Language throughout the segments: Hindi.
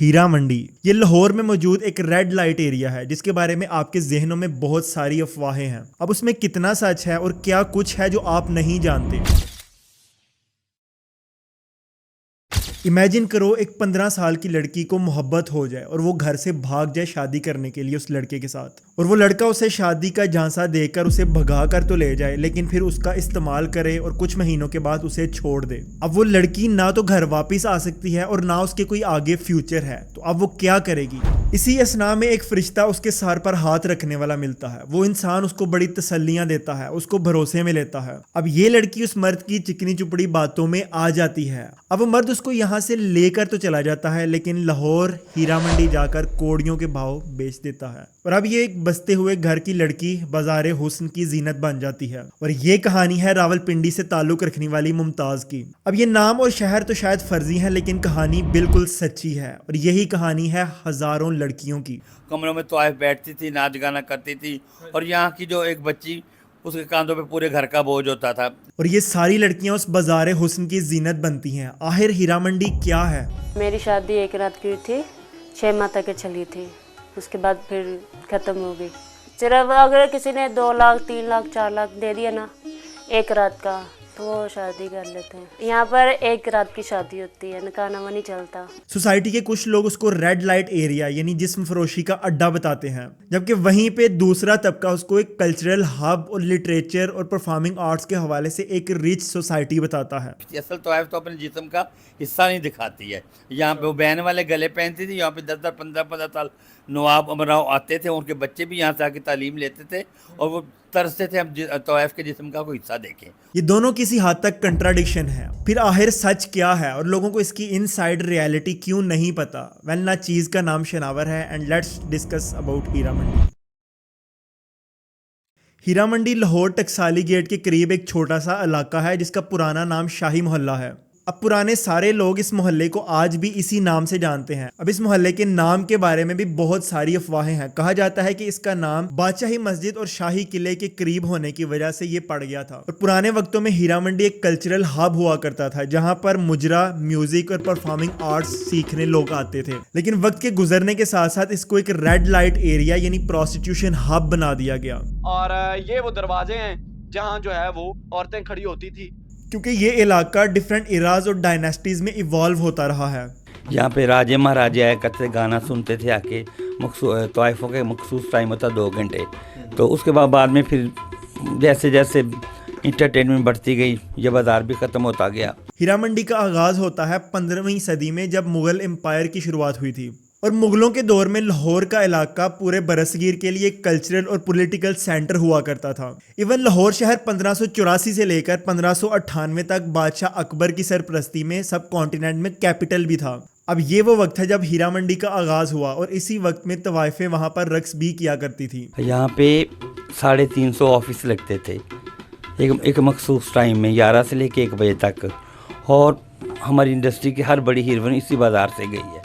हीरा मंडी ये लाहौर में मौजूद एक रेड लाइट एरिया है जिसके बारे में आपके जहनों में बहुत सारी अफवाहें हैं। अब उसमें कितना सच है और क्या कुछ है जो आप नहीं जानते। इमेजिन करो एक 15 साल की लड़की को मोहब्बत हो जाए और वो घर से भाग जाए शादी करने के लिए उस लड़के के साथ, और वो लड़का उसे शादी का झांसा देकर उसे भगा कर तो ले जाए लेकिन फिर उसका इस्तेमाल करे और कुछ महीनों के बाद उसे छोड़ दे। अब वो लड़की ना तो घर वापस आ सकती है और ना उसके कोई आगे फ्यूचर है, तो अब वो क्या करेगी। इसी असना में एक फरिश्ता उसके सर पर हाथ रखने वाला मिलता है। वो इंसान उसको बड़ी तसल्लियां देता है, उसको भरोसे में लेता है। अब ये लड़की उस मर्द की चिकनी चुपड़ी बातों में आ जाती है। अब वो मर्द उसको यहाँ से लेकर तो चला जाता है लेकिन लाहौर हीरा मंडी जाकर कोड़ियों के भाव बेच देता है, और अब ये एक बसते हुए घर की लड़की बाजारे हुस्न की जीनत बन जाती है। और ये कहानी है रावलपिंडी से ताल्लुक रखने वाली मुमताज की। अब ये नाम और शहर तो शायद फर्जी है लेकिन कहानी बिल्कुल सच्ची है, और यही कहानी है हजारों लड़कियों की। कमरों में तोआइफ बैठती थी, नाच गाना करती थी, और यहाँ की जो एक बच्ची, उसके कांधों पे पूरे घर का बोझ होता था। और ये सारी लड़कियां उस बाजारे हुस्न की जीनत बनती हैं। आखिर हीरा मंडी क्या है। मेरी शादी एक रात की हुई थी, 6 माह तक चली थी, उसके बाद फिर ख़त्म हो गई। सिर्फ अगर किसी ने 2 लाख 3 लाख 4 लाख दे दिया ना एक रात का, तो वो शादी कर लेते हैं। यहाँ पर एक रात की शादी होती है, निकाहनामा नहीं चलता। सोसाइटी के कुछ लोग उसको रेड लाइट एरिया यानी जिस्म फरोशी का अड्डा बताते हैं, जबकि वहीं पे दूसरा तबका उसको एक कल्चरल हब और लिटरेचर और परफॉर्मिंग आर्ट्स के हवाले से एक रिच सोसाइटी बताता है। असल तोआइफ तो अपने जिस्म का हिस्सा नहीं दिखाती है। यहाँ पे वो बहन वाले गले पहनती थी, यहाँ पे 10-10 15-15 साल नवाब अमराव आते थे, उनके बच्चे भी यहाँ से आके तालीम लेते थे और वो तरसते थे हम तोआइफ के जिस्म का कोई हिस्सा देखें। ये दोनों किसी हद तक कंट्राडिक्शन है। फिर आखिर सच क्या है और लोगों को इसकी इनसाइड रियलिटी क्यों नहीं पता। वेल ना चीज का नाम शनावर है, and let's discuss about Heera Mandi. Heera Mandi Lahore Taksali gate के करीब एक छोटा सा इलाका है जिसका पुराना नाम शाही मोहल्ला है। अब पुराने सारे लोग इस मोहल्ले को आज भी इसी नाम से जानते हैं। अब इस मोहल्ले के नाम के बारे में भी बहुत सारी अफवाहें हैं। कहा जाता है कि इसका नाम बादशाही मस्जिद और शाही किले के करीब होने की वजह से ये पड़ गया था। और पुराने वक्तों में हीरा मंडी एक कल्चरल हब हुआ करता था जहां पर मुजरा, म्यूजिक और परफॉर्मिंग आर्ट्स सीखने लोग आते थे। लेकिन वक्त के गुजरने के साथ साथ इसको एक रेड लाइट एरिया यानी प्रोस्टिट्यूशन हब बना दिया गया। और ये वो दरवाजे हैं जहाँ जो है वो औरतें खड़ी होती थी, क्योंकि ये इलाका डिफरेंट इराज और डायनेस्टीज में इवॉल्व होता रहा है। यहाँ पे राजे महाराजे आया करते, गाना सुनते थे आके। तोआइफों के मखसूस टाइम होता 2 घंटे। तो उसके बाद में फिर जैसे जैसे इंटरटेनमेंट बढ़ती गई, ये बाजार भी ख़त्म होता गया। हीरा मंडी का आगाज होता है 15वीं सदी में जब मुगल एम्पायर की शुरुआत हुई थी, और मुगलों के दौर में लाहौर का इलाका पूरे बरसगीर के लिए कल्चरल और पॉलिटिकल सेंटर हुआ करता था। इवन लाहौर शहर 1584 से लेकर 1598 तक बादशाह अकबर की सरपरस्ती में सब कॉन्टिनेंट में कैपिटल भी था। अब ये वो वक्त है जब हीरा मंडी का आगाज हुआ, और इसी वक्त में तवाइफें वहां पर रक्स भी किया करती थी। यहाँ पे 350 ऑफिस लगते थे एक मखसूस टाइम में, 11 से लेकर 1 बजे तक। और हमारी इंडस्ट्री की हर बड़ी हीरोइन इसी बाजार से गई है।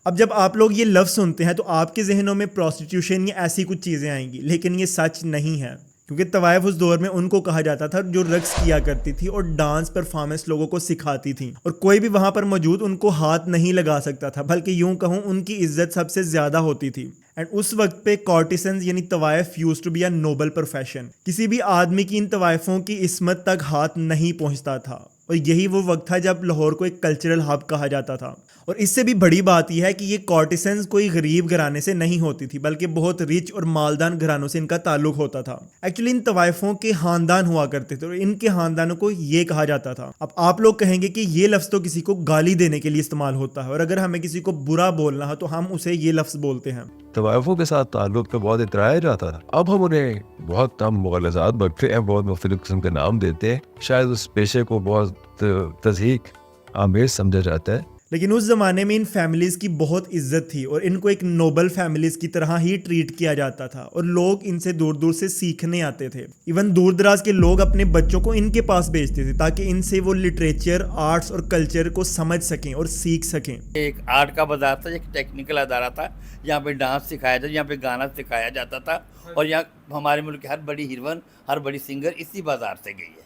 अब जब आप लोग ये लफ्ज़ सुनते हैं तो आपके जहनों में प्रोस्टिट्यूशन या ऐसी कुछ चीज़ें आएंगी, लेकिन ये सच नहीं है। क्योंकि तवाइफ उस दौर में उनको कहा जाता था जो रक्स किया करती थी और डांस परफॉर्मेंस लोगों को सिखाती थी, और कोई भी वहां पर मौजूद उनको हाथ नहीं लगा सकता था, बल्कि यूं कहूं उनकी इज्जत सबसे ज्यादा होती थी। एंड उस वक्त पे कॉर्टिसंस यानी तवाइफ used to be a noble profession. किसी भी आदमी की इन तवाइफों की इस्मत तक हाथ नहीं पहुंचता था, और यही वो वक्त था जब लाहौर को एक कल्चरल हब कहा जाता था। और इससे भी बड़ी बात यह है कि ये कॉर्टिसंस कोई गरीब घराने से नहीं होती थी, बल्कि बहुत रिच और मालदान घरानों से इनका ताल्लुक होता था। एक्चुअली इन तवाइफों के खानदान हुआ करते थे और इनके खानदानों को ये कहा जाता था। अब आप लोग कहेंगे कि ये लफ्ज़ तो किसी को गाली देने के लिए इस्तेमाल होता है, और अगर हमें किसी को बुरा बोलना है तो हम उसे ये लफ्ज़ बोलते हैं। तवाइफों के साथ ताल्लुक पे बहुत इतराया जाता था। अब हम उन्हें बहुत कम मुग़लज़ात बकते हैं, बहुत मुख्तलिफ किस्म के नाम देते हैं। शायद उस पेशे को बहुत तज़हीक आमेज़ समझा जाता है। लेकिन उस ज़माने में इन फैमिलीज़ की बहुत इज्जत थी और इनको एक नोबल फैमिलीज़ की तरह ही ट्रीट किया जाता था, और लोग इनसे दूर दूर से सीखने आते थे। इवन दूर दराज के लोग अपने बच्चों को इनके पास भेजते थे ताकि इनसे वो लिटरेचर, आर्ट्स और कल्चर को समझ सकें और सीख सकें। एक आर्ट का बाजार था, एक टेक्निकल अदारा था। यहाँ पे डांस सिखाया जाता, यहाँ पे गाना सिखाया जाता था, और यहाँ हमारे मुल्क की हर बड़ी हीरोइन, हर बड़ी सिंगर इसी बाजार से गई है।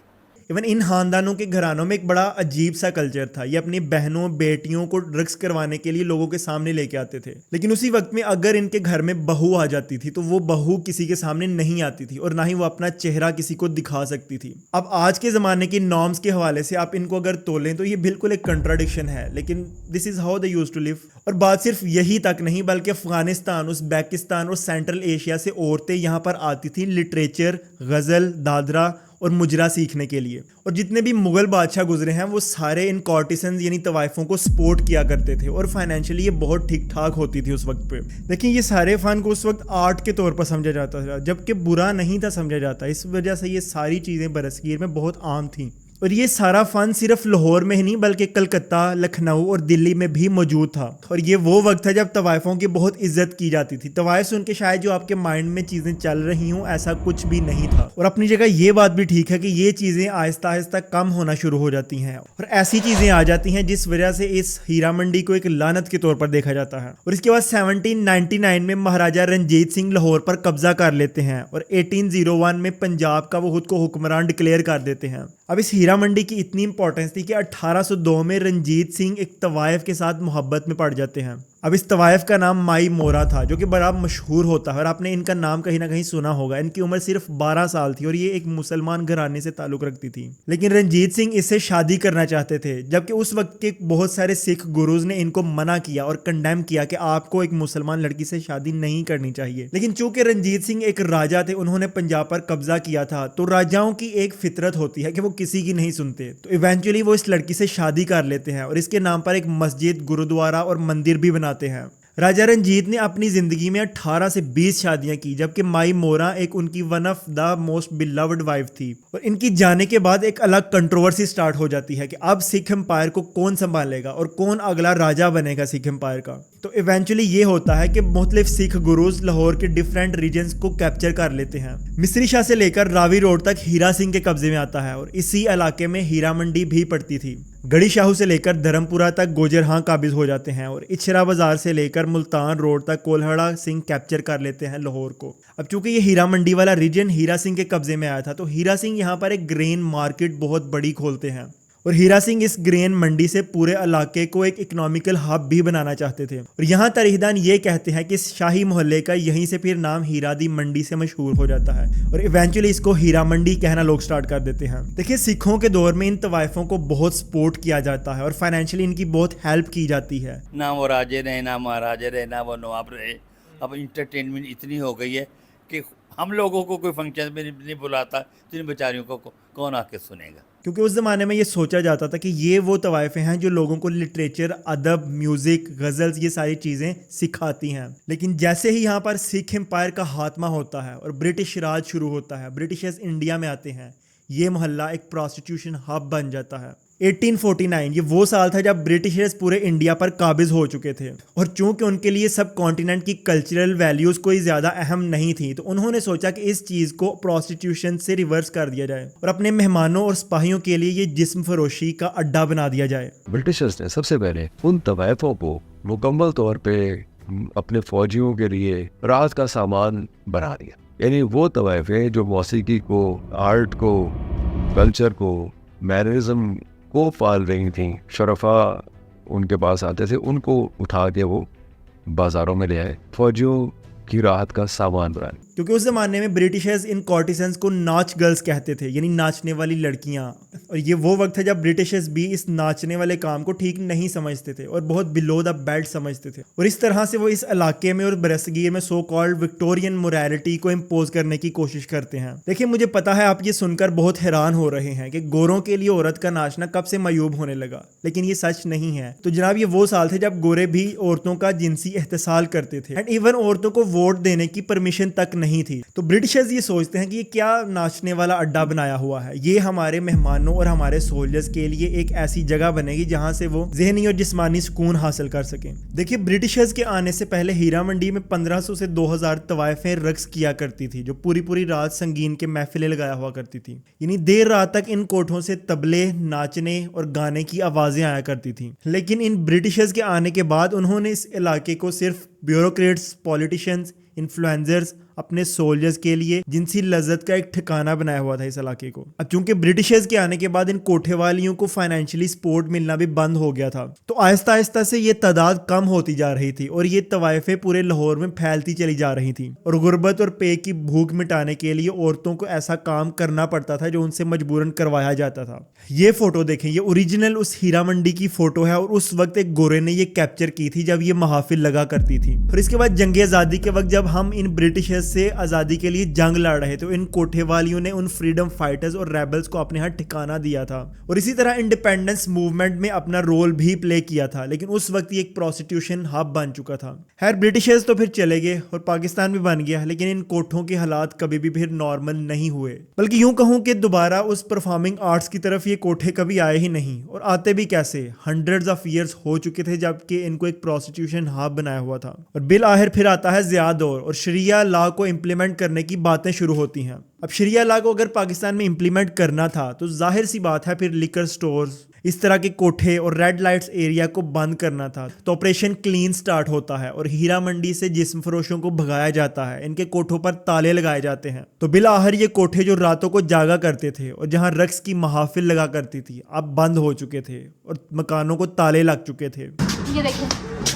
इवन इन खानदानों के घरानों में एक बड़ा अजीब सा कल्चर था। ये अपनी बहनों बेटियों को ड्रग्स करवाने के लिए लोगों के सामने लेके आते थे, लेकिन उसी वक्त में अगर इनके घर में बहू आ जाती थी तो वो बहू किसी के सामने नहीं आती थी और ना ही वो अपना चेहरा किसी को दिखा सकती थी। अब आज के ज़माने की नॉर्म्स के हवाले से आप इनको अगर तोलें तो ये बिल्कुल एक कंट्राडिक्शन है, लेकिन this is how they used to live. और बात सिर्फ यही तक नहीं बल्कि अफगानिस्तान, उज़्बेकिस्तान और सेंट्रल एशिया से औरतें यहाँ पर आती थी लिटरेचर, गज़ल, दादरा और मुजरा सीखने के लिए। और जितने भी मुगल बादशाह गुजरे हैं वो सारे इन कॉर्टिसन्स यानी तवाइफों को सपोर्ट किया करते थे और फाइनेंशियली ये बहुत ठीक ठाक होती थी उस वक्त पे। देखिए ये सारे फ़न को उस वक्त आर्ट के तौर पर समझा जाता था, जबकि बुरा नहीं था समझा जाता। इस वजह से ये सारी चीज़ें बरसगीर में बहुत आम थी। और ये सारा फ़न सिर्फ लाहौर में ही नहीं बल्कि कलकत्ता, लखनऊ और दिल्ली में भी मौजूद था। और ये वो वक्त था जब तवाइफों की बहुत इज्जत की जाती थी। तवाइफ सुन के शायद जो आपके माइंड में चीज़ें चल रही हों ऐसा कुछ भी नहीं था। और अपनी जगह ये बात भी ठीक है कि ये चीज़ें आहिस्ता आहिस्ता कम होना शुरू हो जाती हैं और ऐसी चीज़ें आ जाती हैं जिस वजह से इस हीरा मंडी को एक लानत के तौर पर देखा जाता है। और इसके बाद 1799 में महाराजा रंजीत सिंह लाहौर पर कब्जा कर लेते हैं और 1801 में पंजाब का वो खुद को हुक्मरान डिक्लेयर कर देते हैं। अब इस हीरा मंडी की इतनी इंपॉर्टेंस थी कि 1802 में रंजीत सिंह एक तवाइफ के साथ मोहब्बत में पड़ जाते हैं। अब इस तवाइफ का नाम माई मोरा था जो कि बड़ा मशहूर होता है और आपने इनका नाम कहीं ना कहीं सुना होगा। इनकी उम्र सिर्फ 12 साल थी और ये एक मुसलमान घराने से ताल्लुक रखती थी, लेकिन रंजीत सिंह इससे शादी करना चाहते थे, जबकि उस वक्त के बहुत सारे सिख गुरुज ने इनको मना किया और कंडेम किया कि आपको एक मुसलमान लड़की से शादी नहीं करनी चाहिए। लेकिन चूंकि रंजीत सिंह एक राजा थे, उन्होंने पंजाब पर कब्जा किया था, तो राजाओं की एक फितरत होती है कि वो किसी की नहीं सुनते। तो इवेंचुअली वो इस लड़की से शादी कर लेते हैं और इसके नाम पर एक मस्जिद, गुरुद्वारा और मंदिर भी बनाते हैं। राजा रंजीत ने अपनी ज़िंदगी में 18 से 20 शादियां की, जबकि माई मोरा एक उनकी one of the most beloved wife थी। और इनकी जाने के बाद एक अलग कंट्रोवर्सी स्टार्ट हो जाती है कि अब सिख एम्पायर को कौन संभालेगा और कौन अगला राजा बनेगा सिख एम्पायर का। तो इवेंचुअली ये होता है कि मुख्तलिफ सिख गुरुज लाहौर के डिफरेंट रीजन्स को कैप्चर कर लेते हैं। मिस्री शाह से लेकर रावी रोड तक हीरा सिंह के कब्जे में आता है और इसी इलाके में हीरा मंडी भी पड़ती थी। गढ़ी शाहू से लेकर धर्मपुरा तक गोजर खां काबिज हो जाते हैं और इचरा बाजार से लेकर मुल्तान रोड तक कोल्हड़ा सिंह कैप्चर कर लेते हैं लाहौर को। अब चूंकि ये हीरा मंडी वाला रीजन हीरा सिंह के कब्जे में आया था, तो हीरा सिंह यहाँ पर एक ग्रेन मार्केट बहुत बड़ी खोलते हैं और हीरा सिंह इस ग्रेन मंडी से पूरे इलाके को एक इकोनॉमिकल हब भी बनाना चाहते थे। और यहाँ तरीदान ये कहते हैं कि इस शाही मोहल्ले का यहीं से फिर नाम हीरा दी मंडी से मशहूर हो जाता है और इवेंचुअली इसको हीरा मंडी कहना लोग स्टार्ट कर देते हैं। देखिए सिखों के दौर में इन तवाइफों को बहुत सपोर्ट किया जाता है और फाइनेंशियली इनकी बहुत हेल्प की जाती है। ना वो राजे रहे, ना महाराजे रहे, ना वो नवाब रहे। अब इंटरटेनमेंट इतनी हो गई है कि हम लोगों को कोई फंक्शन में नहीं बुलाता तो इन बेचारियों को कौन आके सुनेगा। क्योंकि उस ज़माने में ये सोचा जाता था कि ये वो तवाइफें हैं जो लोगों को लिटरेचर, अदब, म्यूज़िक, गज़ल्स ये सारी चीज़ें सिखाती हैं। लेकिन जैसे ही यहाँ पर सिख एम्पायर का खात्मा होता है और ब्रिटिश राज शुरू होता है, ब्रिटिशर्स इंडिया में आते हैं, ये मोहल्ला एक प्रोस्टिट्यूशन हब बन जाता है। 1849 ये वो साल था जब ब्रिटिशर्स पूरे इंडिया पर काबिज हो चुके थे और चूंकि उनके लिए सब कॉन्टिनेंट की कल्चरल वैल्यूज़ कोई ज़्यादा अहम नहीं थी, तो उन्होंने सोचा कि इस चीज़ को प्रोस्टिट्यूशन से रिवर्स कर दिया जाए और अपने मेहमानों और सिपाहियों के लिए ये जिस्म फरोशी का अड्डा बना दिया जाए। ब्रिटिशर्स ने सबसे पहले उन तवाइफों को मुकम्मल तौर पे अपने फौजियों के लिए राहत का सामान बना दिया। यानी वो तवाइफें जो मौसीकी को, आर्ट को, कल्चर को, मैनरिज्म को पाल रही थी, शरफा उनके पास आते थे, उनको उठा के वो बाज़ारों में ले आए फौजियों की राहत का सामान बनाने। क्योंकि उस ज़माने में ब्रिटिशर्स इन कॉर्टिसन्स को नाच गर्ल्स कहते थे, यानी नाचने वाली लड़कियां। और ये वो वक्त है जब ब्रिटिशर्स भी इस नाचने वाले काम को ठीक नहीं समझते थे और बहुत बिलो द बेल्ट समझते थे और इस तरह से वो इस इलाके में और बरसगीर में सो कॉल्ड विक्टोरियन मोरालिटी को इम्पोज करने की कोशिश करते हैं। देखिए मुझे पता है आप ये सुनकर बहुत हैरान हो रहे हैं कि गोरों के लिए औरत का नाचना कब से मयूब होने लगा, लेकिन ये सच नहीं है। तो जनाब ये वो साल थे जब गोरे भी औरतों का जिनसी एहतसाल करते थे एंड इवन औरतों को वोट देने की परमिशन तक नहीं थी। तो ब्रिटिशर्स ये सोचते हैं कि ये क्या नाचने वाला अड्डा बनाया हुआ है, ये हमारे मेहमानों और हमारे सोल्जर्स के लिए एक ऐसी जगह बनेगी जहां से वो ज़हनी और जिस्मानी सुकून हासिल कर सकें। देखिए ब्रिटिशर्स के आने से पहले हीरा मंडी में 1500 से 2000 तवाइफें रक्स किया करती थी जो पूरी पूरी रात संगीन के महफिलें लगाया हुआ करती थी। यानी देर रात तक इन कोठों से तबले, नाचने और गाने की आवाज़ें आया करती थी। लेकिन इन ब्रिटिशर्स के आने के बाद उन्होंने इस इलाके को सिर्फ ब्यूरोक्रेट्स, पॉलिटिशियंस, इन्फ्लुएंसर्स, अपने सोल्जर्स के लिए जिनसी लज्जत का एक ठिकाना बनाया हुआ था इस इलाके को। अब चूंकि ब्रिटिशर्स के आने के बाद इन कोठे वालियों को फाइनेंशियली सपोर्ट मिलना भी बंद हो गया था, तो आहिस्ता आहिस्ता से ये तादाद कम होती जा रही थी और ये तवाइफे पूरे लाहौर में फैलती चली जा रही थी। और गुर्बत और पे की भूख मिटाने के लिए औरतों को ऐसा काम करना पड़ता था जो उनसे मजबूरन करवाया जाता था। ये फोटो देखें, ये ओरिजिनल उस हीरा मंडी की फोटो है और उस वक्त एक गोरे ने ये कैप्चर की थी जब ये महाफिल लगा करती थी। और इसके बाद जंग आज़ादी के वक्त जब हम इन ब्रिटिशर्स से आज़ादी के लिए जंग लड़ रहे थे, तो इन कोठे वालियों ने उन फ्रीडम फाइटर्स और रेबल्स को अपने यहाँ ठिकाना दिया था और इसी तरह इंडिपेंडेंस मूवमेंट में अपना रोल भी प्ले किया था। लेकिन उस वक्त ये एक प्रोस्टिट्यूशन हब बन चुका था। खैर, ब्रिटिशर्स तो फिर चले गए और पाकिस्तान भी बन गया, लेकिन इन कोठों के हालात कभी भी फिर नॉर्मल नहीं हुए, बल्कि यूं कहूं कि दोबारा उस परफॉर्मिंग आर्ट्स की तरफ ये कोठे कभी आए ही नहीं। और आते भी कैसे, हंड्रेड्स ऑफ ईयर्स हो चुके थे जबकि इनको एक प्रोस्टिट्यूशन हब बनाया हुआ था। और बिल आखिर फिर आता है ज़िया दौर और शरिया लॉ को इम्प्लीमेंट करने की बातें शुरू होती हैं। अब शरिया लॉ को अगर पाकिस्तान में इम्प्लीमेंट करना था तो जाहिर सी बात है फिर लिकर स्टोर्स, इस तरह के कोठे और रेड लाइट्स एरिया को बंद करना था। तो ऑपरेशन क्लीन स्टार्ट होता है और हीरा मंडी से जिस्म फरोशों को भगाया जाता है, इनके कोठों पर ताले लगाए जाते हैं। तो बिल आखिर ये कोठे जो रातों को जागा करते थे और जहां रक्स की महाफिल लगा करती थी, अब बंद हो चुके थे और मकानों को ताले लग चुके थे। ये देखो,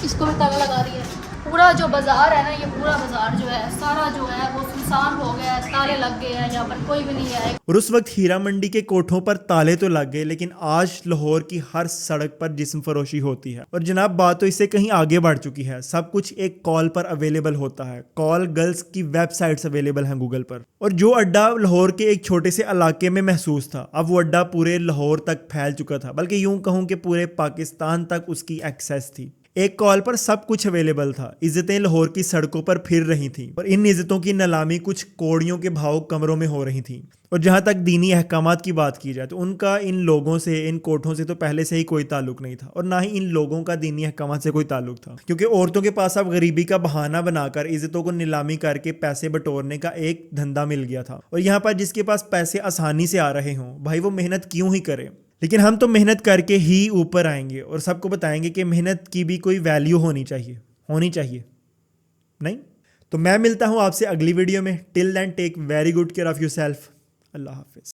इसको भी ताला लगा रही है। पूरा जो बाजार है ना, ये पूरा बाजार जो है सारा जो है वो सुनसान हो गया है, ताले लग गए हैं, यहाँ पर कोई भी नहीं है। और उस वक्त हीरा मंडी के कोठों पर ताले तो लग गए, लेकिन आज लाहौर की हर सड़क पर जिस्म फरोशी होती है। और जनाब, बात तो इससे कहीं आगे बढ़ चुकी है। सब कुछ एक कॉल पर अवेलेबल होता है। कॉल गर्ल्स की वेबसाइट्स अवेलेबल हैं गूगल पर। और जो अड्डा लाहौर के एक छोटे से इलाके में महसूस था, अब वो अड्डा पूरे लाहौर तक फैल चुका था, बल्कि यूं कहूं कि पूरे पाकिस्तान तक उसकी एक्सेस थी। एक कॉल पर सब कुछ अवेलेबल था। इज्जतें लाहौर की सड़कों पर फिर रही थीं और इन इज्जतों की नीलामी कुछ कौड़ियों के भाव कमरों में हो रही थी। और जहां तक दीनी अहकामात की बात की जाए तो उनका इन लोगों से, इन कोठों से तो पहले से ही कोई ताल्लुक नहीं था और ना ही इन लोगों का दीनी अहकामात से कोई ताल्लुक था, क्योंकि औरतों के पास अब गरीबी का बहाना बनाकर इज्जतों को नीलामी करके पैसे बटोरने का एक धंधा मिल गया था। और यहाँ पर जिसके पास पैसे आसानी से आ रहे हों, भाई वो मेहनत क्यों ही करे। लेकिन हम तो मेहनत करके ही ऊपर आएंगे और सबको बताएंगे कि मेहनत की भी कोई वैल्यू होनी चाहिए नहीं। तो मैं मिलता हूं आपसे अगली वीडियो में। Till then take very good care of yourself. अल्लाह हाफिज।